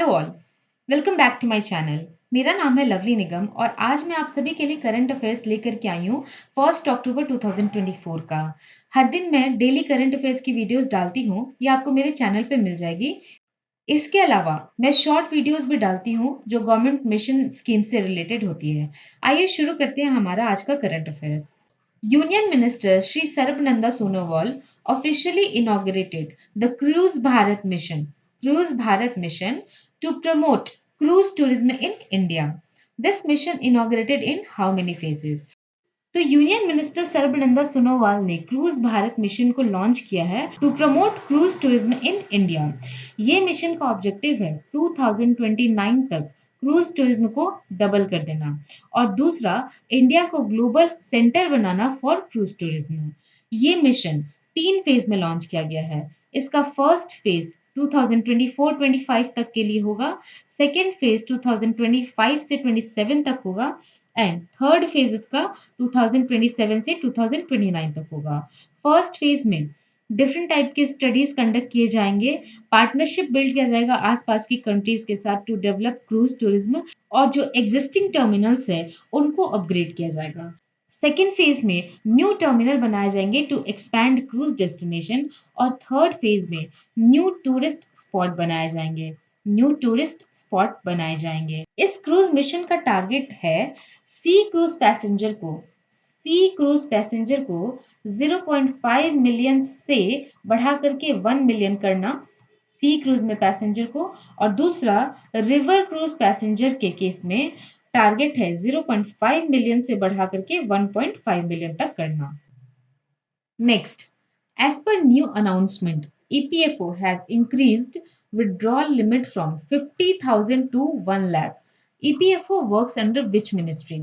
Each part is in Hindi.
Hello all, welcome back to my channel. मेरा नाम है लवली निगम और आज मैं आप सभी के लिए करंट अफेयर्स लेकर के आई हूँ 1 अक्टूबर 2024 का। हर दिन मैं डेली करंट अफेयर्स की वीडियोस डालती हूँ, ये आपको मेरे चैनल पे मिल जाएगी। इसके अलावा मैं शॉर्ट वीडियोस भी डालती हूँ जो गवर्नमेंट मिशन स्कीम से रिलेटेड होती है। आइए शुरू करते हैं हमारा आज का current affairs. Union Minister Sri Sarbananda Sonowal officially inaugurated the Cruise Bharat Mission to promote cruise tourism in India. This mission inaugurated in how many phases? तो यूनियन मिनिस्टर सर्बानंद सोनोवाल ने क्रूज भारत मिशन को लॉन्च किया है to promote cruise tourism in India. ये मिशन का ऑब्जेक्टिव है 2029 तक क्रूज टूरिज्म को डबल कर देना और दूसरा इंडिया को global centre banana for cruise tourism. ये मिशन 3 फेज में लॉन्च किया गया है। इसका फर्स्ट फेज 2024-25 तक के लिए होगा, सेकेंड फेज 2025 से 27 तक होगा एंड थर्ड फेज इसका 2027 से 2029 तक होगा। फर्स्ट फेज में डिफरेंट टाइप के स्टडीज कंडक्ट किए जाएंगे, पार्टनरशिप बिल्ड किया जाएगा आसपास की कंट्रीज के साथ टू डेवलप क्रूज टूरिज्म और जो एग्जिस्टिंग टर्मिनल्स है उनको अपग्रेड किया जाएगा। सेकेंड फेज में न्यू टर्मिनल बनाए जाएंगे टू एक्सपैंड क्रूज डेस्टिनेशन और थर्ड फेज में न्यू टूरिस्ट स्पॉट बनाए जाएंगे। इस क्रूज मिशन का टारगेट है सी क्रूज पैसेंजर को 0.5 मिलियन से बढ़ा करके 1 मिलियन करना सी क्रूज में पैसेंजर को, और दूसरा रिवर क्रूज पैसेंजर के केस में टारगेट है 0.5 मिलियन से बढ़ा करके 1.5 मिलियन तक करना। Next, as per new announcement, EPFO has increased withdrawal limit from 50,000 to 1 lakh. EPFO works under which ministry?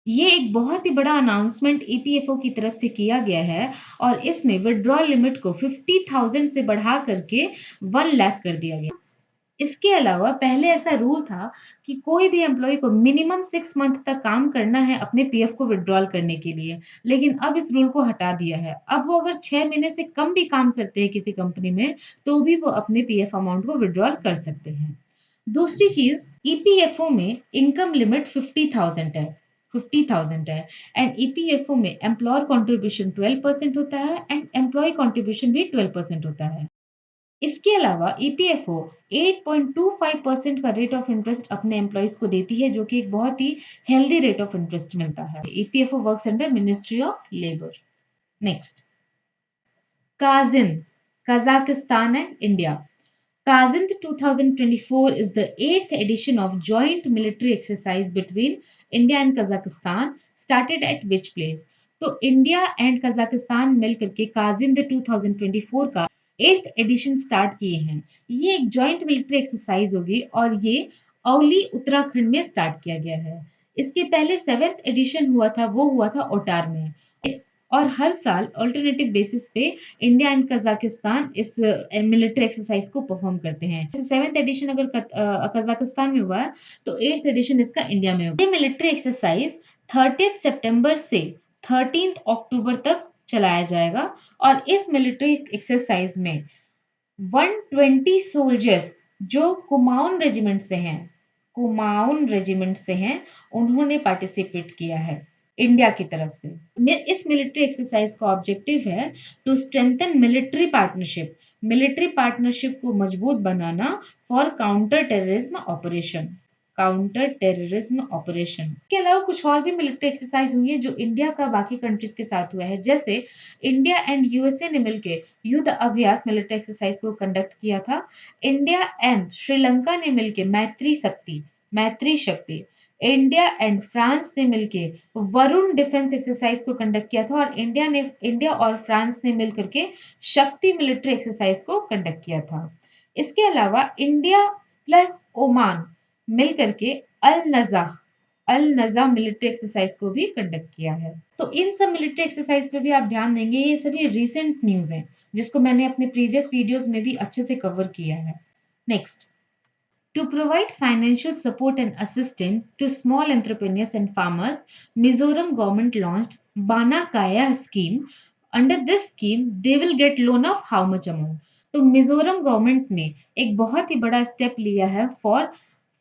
ये एक बहुत ही बड़ा अनाउंसमेंट ईपीएफओ की तरफ से किया गया है और इसमें विड्रॉल लिमिट को 50,000 से बढ़ा करके 1 लाख कर दिया गया। इसके अलावा पहले ऐसा रूल था कि कोई भी एम्प्लॉय को मिनिमम 6 मंथ तक काम करना है अपने पीएफ को विड्रॉल करने के लिए, लेकिन अब इस रूल को हटा दिया है। अब वो अगर 6 महीने से कम भी काम करते हैं किसी कंपनी में तो भी वो अपने पीएफ अमाउंट को विड्रॉल कर सकते हैं। दूसरी चीज, ईपीएफओ में इनकम लिमिट 50,000 है एंड ईपीएफओ में एम्प्लॉयर कंट्रीब्यूशन 12% होता है एंड एम्प्लॉय कंट्रीब्यूशन भी 12% होता है। इसके अलावा ईपीएफओ 8.25% का रेट ऑफ इंटरेस्ट अपने एम्प्लॉइज को देती है, जो कि एक बहुत ही हेल्दी रेट ऑफ इंटरेस्ट मिलता है। EPFO works under ministry of labour. Next, cousin, Kazakhstan and India. Kazint 2024 is the 8th edition of joint military exercise between India and Kazakhstan, started at which place? तो इंडिया एंड कजाकिस्तान मिलकर के काजिंद 2024 का 8th एडिशन स्टार्ट किए हैं। ये एक जॉइंट मिलिट्री एक्सरसाइज होगी और ये औली उत्तराखंड में स्टार्ट किया गया है। इसके पहले 7th एडिशन हुआ था, वो हुआ था ओटार में, और हर साल अल्टरनेटिव बेसिस पे इंडिया एंड कजाकिस्तान इस मिलिट्री एक्सरसाइज को परफॉर्म करते हैं। 7th एडिशन अगर कजाकिस्तान में हुआ है तो 8th एडिशन इसका इंडिया में होगा। ये मिलिट्री एक्सरसाइज 30 सितंबर से 13 अक्टूबर तक चलाया जाएगा और इस मिलिट्री एक्सरसाइज में 120 सोल्जर्स जो कुमाऊन रेजिमेंट से हैं उन्होंने पार्टिसिपेट किया है इंडिया की तरफ से। इस मिलिट्री एक्सरसाइज का ऑब्जेक्टिव है टू स्ट्रेंथन मिलिट्री पार्टनरशिप को मजबूत बनाना फॉर काउंटर टेररिज्म ऑपरेशन। के अलावा कुछ और भी मिलिट्री एक्सरसाइज हुई है जो इंडिया का बाकी कंट्रीज के साथ हुआ है, जैसे इंडिया एंड यूएसए ने मिलकर युद्ध अभ्यास मिलिट्री एक्सरसाइज को कंडक्ट किया था। इंडिया एंड श्रीलंका ने मिलकर मैत्री शक्ति, इंडिया एंड फ्रांस ने मिलकर वरुण डिफेंस एक्सरसाइज को कंडक्ट किया था और इंडिया और फ्रांस ने मिलकर के शक्ति मिलिट्री एक्सरसाइज को कंडक्ट किया था। इसके अलावा इंडिया प्लस ओमान मिलकर के अल नजा मिलिट्री एक्सरसाइज को भी कंडक्ट किया है। तो इन सब मिलिट्री एक्सरसाइज पे भी आप ध्यान देंगे, ये सभी रिसेंट न्यूज हैं जिसको मैंने अपने प्रीवियस वीडियोस में भी अच्छे से कवर किया है। Next, to provide financial support and assistance to small entrepreneurs and farmers, Mizoram government launched Bana Kaya scheme. Under this scheme, they will get loan of how much amount? तो मिजोरम गवर्नमेंट ने एक बहुत ही बड़ा स्टेप लिया है फॉर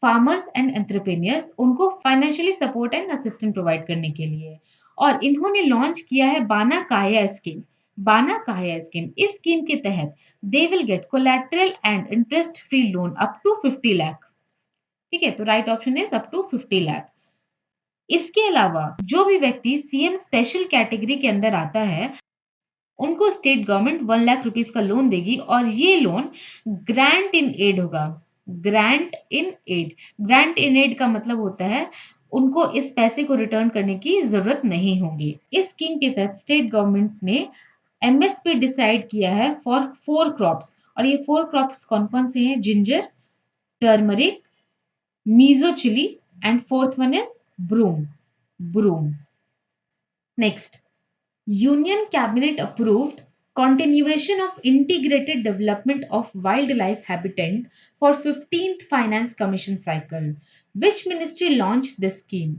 फार्मर्स एंड एंटरप्रेन्योर्स, उनको financially support and assistance provide करने के लिए। और इन्होंने लॉन्च किया है बाना काया स्कीम। बाना काया स्कीम, इस स्कीम के तहत they will get collateral and interest free loan up to 50 lakh. ठीक है, तो right option is up to 50 lakh. इसके अलावा जो भी व्यक्ति सीएम स्पेशल कैटेगरी के अंदर आता है, उनको स्टेट गवर्नमेंट 1 लाख रुपीस का लोन देगी और ये लोन ग्रांट इन एड होगा। Grant in aid, grant in aid का मतलब होता है उनको इस पैसे को रिटर्न करने की जरूरत नहीं होगी। इस स्कीम के तहत स्टेट गवर्नमेंट ने एमएसपी डिसाइड किया है फॉर 4 क्रॉप्स, और ये 4 क्रॉप्स कौन कौन से हैं? Ginger, turmeric, Mizo chilli and fourth one is broom. Broom. Next, Union Cabinet approved continuation of integrated development of wildlife habitat for 15th Finance Commission cycle. Which ministry launched this scheme?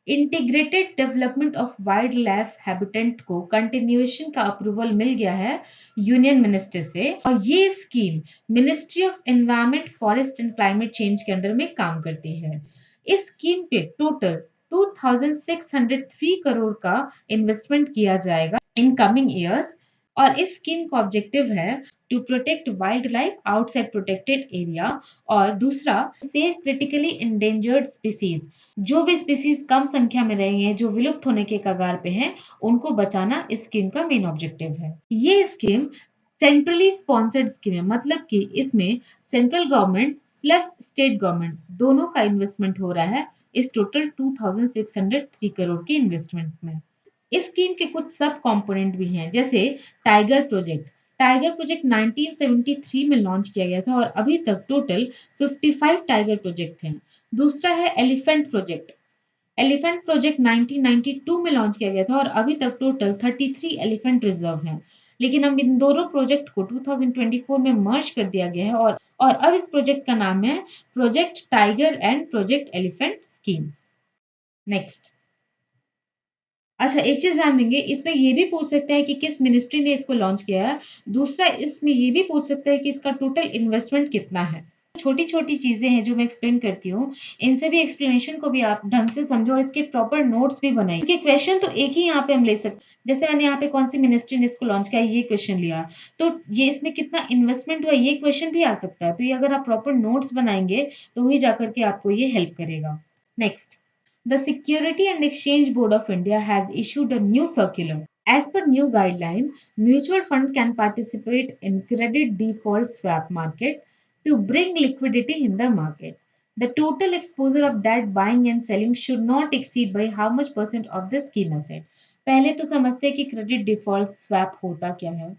Integrated development of wild life habitat को कंटिन्यूएशन का अप्रूवल मिल गया है यूनियन मिनिस्टर से, और ये scheme ministry of environment, forest and climate change के अंडर में काम करती है। इस स्कीम पे टोटल 2603 करोड़ का इन्वेस्टमेंट किया जाएगा इन कमिंग ईयर्स, और इस स्कीम का ऑब्जेक्टिव है to protect wildlife outside protected area, और दूसरा सेव क्रिटिकली इंडेंजर्ड स्पीसीज, जो भी स्पीसीज कम संख्या में रहे हैं, जो विलुप्त होने के कगार पे हैं, उनको बचाना इस स्कीम का मेन ऑब्जेक्टिव है। ये स्कीम सेंट्रली स्पॉन्सर्ड स्कीम है, मतलब कि इसमें central government plus state government दोनों का इन्वेस्टमेंट हो रहा है इस टोटल 2603 करोड़ के इन्वेस्टमेंट में। इस स्कीम के कुछ सब कंपोनेंट भी हैं, जैसे टाइगर प्रोजेक्ट। टाइगर प्रोजेक्ट 1973 में लॉन्च किया गया था और अभी तक टोटल 55 टाइगर प्रोजेक्ट हैं। दूसरा है एलिफेंट प्रोजेक्ट। एलिफेंट प्रोजेक्ट 1992 में लॉन्च किया गया था और अभी तक टोटल 33 एलिफेंट रिजर्व हैं। लेकिन अब इन दोनों प्रोजेक्ट को 2024 में मर्ज कर दिया गया है, और अब इस प्रोजेक्ट का नाम है project tiger and project elephant scheme. Next, अच्छा एक चीज ध्यान देंगे, इसमें ये भी पूछ सकता है कि किस मिनिस्ट्री ने इसको लॉन्च किया है। दूसरा, इसमें ये भी पूछ सकता है कि इसका टोटल इन्वेस्टमेंट कितना है। छोटी छोटी चीजें हैं जो मैं एक्सप्लेन करती हूँ, इनसे भी एक्सप्लेनेशन को भी आप ढंग से समझो और इसके प्रॉपर नोट्स भी बनाइए, क्योंकि क्वेश्चन तो एक ही यहाँ पे हम ले सकते। जैसे मैंने यहाँ पे कौन सी मिनिस्ट्री ने इसको लॉन्च किया ये क्वेश्चन लिया, तो ये इसमें कितना इन्वेस्टमेंट हुआ ये क्वेश्चन भी आ सकता है। तो ये अगर आप प्रॉपर नोट्स बनाएंगे तो वही जाकर के आपको ये हेल्प करेगा। Next, the Security and Exchange Board of India has issued a new circular. As per new guideline, mutual fund can participate in credit default swap market to bring liquidity in the market. The total exposure of that buying and selling should not exceed by how much percent of the scheme asset. पहले तो समझते हैं कि क्रेडिट डिफॉल्ट स्वैप होता क्या है।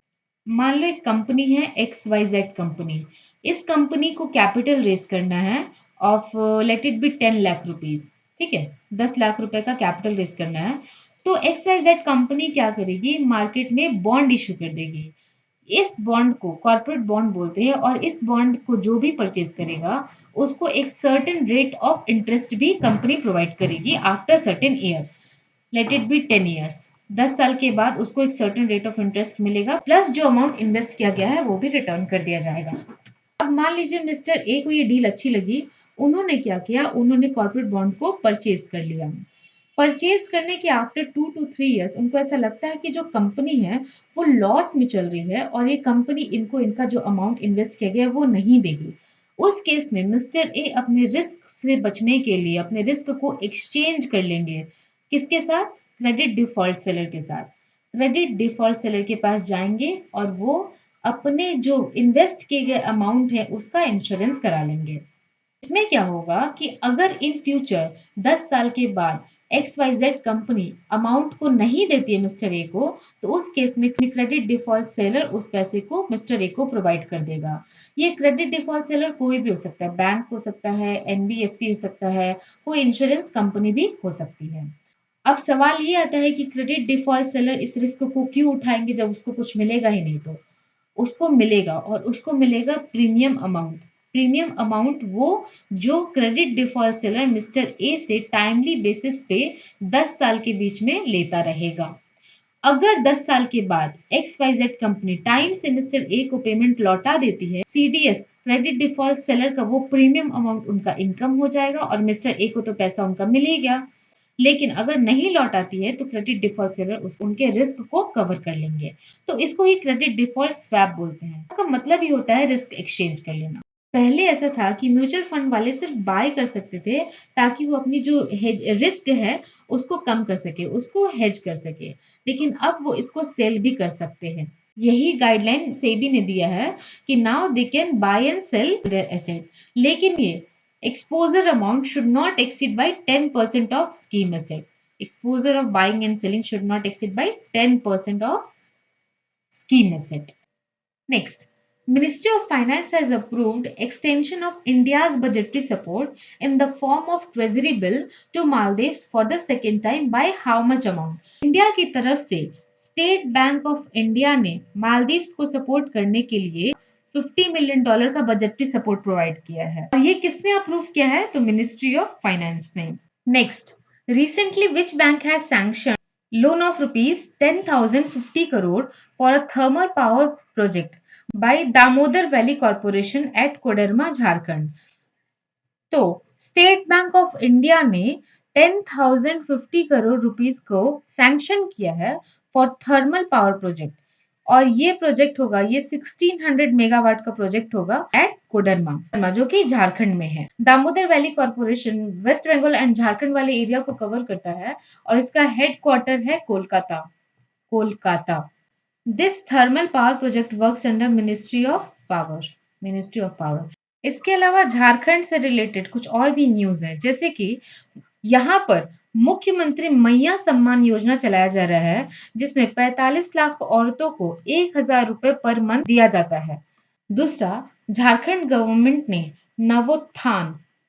मान लो एक कंपनी है XYZ कंपनी, इस कंपनी को कैपिटल रेज करना है of let it be 10 lakh rupees. ठीक है, 10 लाख रुपए का कैपिटल रेज करना है, तो XYZ कंपनी क्या करेगी, मार्केट में बॉन्ड इश्यू कर देगी। इस बॉन्ड को कॉर्पोरेट बॉन्ड बोलते हैं, और इस बॉन्ड को जो भी परचेज करेगा उसको एक सर्टेन रेट ऑफ इंटरेस्ट भी कंपनी प्रोवाइड करेगी after certain year, let it be 10 years. 10 साल के बाद उसको एक सर्टेन रेट ऑफ इंटरेस्ट मिलेगा, प्लस जो अमाउंट इन्वेस्ट किया गया है वो भी रिटर्न कर दिया जाएगा। अब मान लीजिए मिस्टर ए को ये डील अच्छी लगी, उन्होंने क्या किया, उन्होंने कॉर्पोरेट बॉन्ड को परचेज कर लिया। परचेज करने के आफ्टर 2 to 3 इयर्स उनको ऐसा लगता है कि जो कंपनी है वो लॉस में चल रही है और ये कंपनी इनको इनका जो अमाउंट इन्वेस्ट किया गया है वो नहीं देगी। उस केस में मिस्टर ए अपने रिस्क से बचने के लिए अपने रिस्क को एक्सचेंज कर लेंगे, किसके साथ, क्रेडिट डिफॉल्ट सेलर के साथ। क्रेडिट डिफॉल्ट सेलर के पास जाएंगे और वो अपने जो इन्वेस्ट किए गए अमाउंट है उसका इंश्योरेंस करा लेंगे। इसमें क्या होगा कि अगर इन फ्यूचर 10 साल के बाद XYZ कंपनी अमाउंट को नहीं देती है मिस्टर ए को, तो उस केस में क्रेडिट डिफॉल्ट सेलर उस पैसे को मिस्टर ए को प्रोवाइड कर देगा। ये क्रेडिट डिफॉल्ट सेलर कोई भी हो सकता है, बैंक हो सकता है, NBFC हो सकता है, कोई इंश्योरेंस कंपनी भी हो सकती है। अब सवाल ये आता है कि क्रेडिट डिफॉल्ट सेलर इस रिस्क को क्यों उठाएंगे जब उसको कुछ मिलेगा ही नहीं। तो उसको मिलेगा, और उसको मिलेगा प्रीमियम अमाउंट। प्रीमियम अमाउंट वो जो credit default seller mister A से टाइमली बेसिस पे 10 साल के बीच में लेता रहेगा। अगर 10 साल के बाद XYZ कंपनी टाइम से मिस्टर ए को पेमेंट लौटा देती है, CDS क्रेडिट डिफॉल्ट सेलर का वो प्रीमियम अमाउंट उनका इनकम हो जाएगा और मिस्टर ए को तो पैसा उनका मिल ही गया। लेकिन अगर नहीं लौटाती है तो क्रेडिट डिफॉल्ट सेलर उनके रिस्क को कवर कर लेंगे। तो इसको ही क्रेडिट डिफॉल्ट स्वैप बोलते हैं। इसका मतलब ही होता है रिस्क एक्सचेंज कर लेना। पहले ऐसा था कि म्यूचुअल फंड वाले सिर्फ बाय कर सकते थे ताकि वो अपनी जो रिस्क है उसको कम कर सके, उसको हेज कर सके, लेकिन अब वो इसको सेल भी कर सकते हैं। यही गाइडलाइन सेबी ने दिया है कि now they can buy and sell their asset, लेकिन ये exposure amount should not exceed by 10% of scheme asset. Exposure of buying and selling should not exceed by 10% of scheme asset. Next, Ministry of Finance has approved extension of India's budgetary support in the form of treasury bill to Maldives for the second time by how much amount? India की तरफ से स्टेट बैंक ऑफ इंडिया ने मालदीव्स को सपोर्ट करने के लिए $50 मिलियन का बजटरी सपोर्ट प्रोवाइड किया है और ये किसने अप्रूव किया है? तो मिनिस्ट्री ऑफ फाइनेंस ने। Next, recently which bank has sanctioned loan of rupees 10,050 crore for a thermal power project by Damodar Valley Corporation at Koderma, Jharkhand? तो स्टेट बैंक ऑफ इंडिया ने 10,050 करोड़ रुपीस को सैंक्शन किया है फॉर थर्मल पावर प्रोजेक्ट और ये प्रोजेक्ट होगा, ये 1600 मेगावाट का प्रोजेक्ट होगा एट कोडरमा जो कि झारखंड में है। Damodar Valley Corporation West Bengal and Jharkhand वाले एरिया को कवर करता है और इसका हेडक्वार्टर है Kolkata. This thermal power project works under ministry of power. इसके अलावा झारखंड से रिलेटेड कुछ और भी न्यूज है, जैसे कि यहाँ पर मुख्यमंत्री मैया सम्मान योजना चलाया जा रहा है जिसमें 45 लाख औरतों को 1,000 रुपए पर मंथ दिया जाता है। दूसरा, झारखंड गवर्नमेंट ने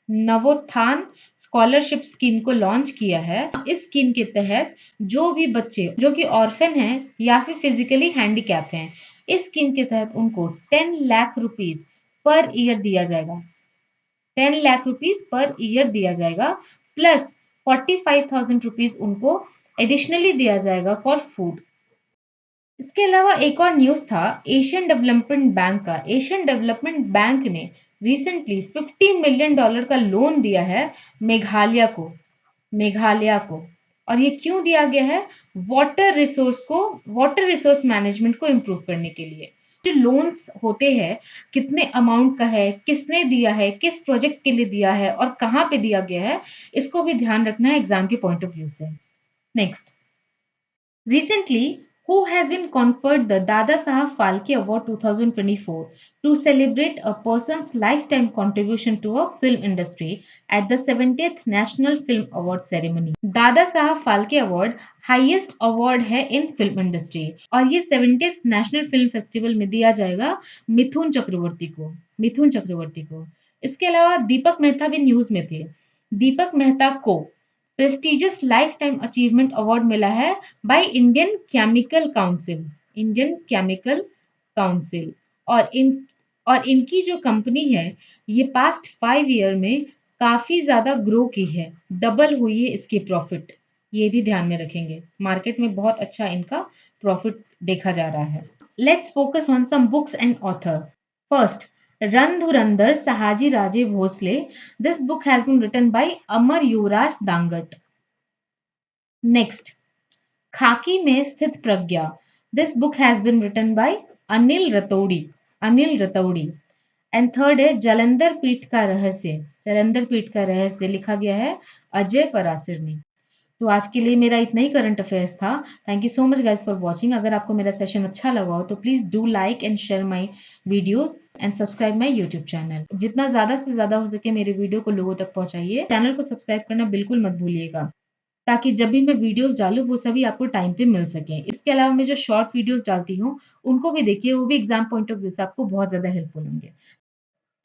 नवोत्थान स्कॉलरशिप स्कीम को लॉन्च किया है। इस स्कीम के तहत जो भी बच्चे जो कि ऑर्फन हैं या फिर फिजिकली हैंडीकैप हैं, इस स्कीम के तहत उनको 10 लाख रुपीस पर ईयर दिया जाएगा। 10 लाख रुपीस पर ईयर दिया जाएगा प्लस 45,000 रुपीस उनको एडिशनली दिया जाएगा फॉर फूड। इसके अलावा एक और न्यूज था एशियन डेवलपमेंट बैंक का। एशियन डेवलपमेंट बैंक ने रिसेंटली $50 मिलियन का लोन दिया है मेघालय को। और ये क्यों दिया गया है? वाटर रिसोर्स मैनेजमेंट को इम्प्रूव करने के लिए। जो लोन्स होते हैं कितने अमाउंट का है, किसने दिया है, किस प्रोजेक्ट के लिए दिया है और कहाँ पे दिया गया है, इसको भी ध्यान रखना है एग्जाम के पॉइंट ऑफ व्यू से। Next, recently who has been conferred the Dada Sahab Phalke Award 2024 to celebrate a person's lifetime contribution to a film industry at the 70th National Film Award ceremony. Dada Saheb Phalke award highest award है इन फिल्म इंडस्ट्री और ये 70th नेशनल फिल्म फेस्टिवल में दिया जाएगा मिथुन चक्रवर्ती को। इसके अलावा दीपक मेहता भी न्यूज में थे। दीपक मेहता को prestigious life time achievement award मिला है बाय इंडियन केमिकल काउंसिल और इनकी जो कंपनी है ये पास्ट 5 ईयर में काफी ज्यादा ग्रो की है, डबल हुई है इसकी प्रॉफिट। ये भी ध्यान में रखेंगे, मार्केट में बहुत अच्छा इनका प्रॉफिट देखा जा रहा है। Let's focus on some books and author. First, Randhurandhar Sahaji Raje Bhosale. This book has been written by Amar Yuvraj Dangat. Next, खाकी में स्थित प्रज्ञा. This book has been written by Anil Ratauri. And third है जलंधर पीठ का रहस्य लिखा गया है अजय पराशर ने। तो आज के लिए मेरा इतना ही करंट अफेयर्स था। Thank you so much guys for watching. अगर आपको मेरा सेशन अच्छा लगा हो तो please do like and share my videos and subscribe my YouTube channel. जितना ज्यादा से ज्यादा हो सके मेरे वीडियो को लोगों तक पहुंचाइए। चैनल को सब्सक्राइब करना बिल्कुल मत भूलिएगा ताकि जब भी मैं वीडियोस डालूं वो सभी आपको टाइम पे मिल सके। इसके अलावा मैं जो शॉर्ट वीडियोस डालती हूँ उनको भी देखिए, वो भी एग्जाम पॉइंट ऑफ व्यू से आपको बहुत ज्यादा हेल्पफुल होंगे।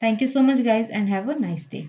Thank you so much guys and have a nice day.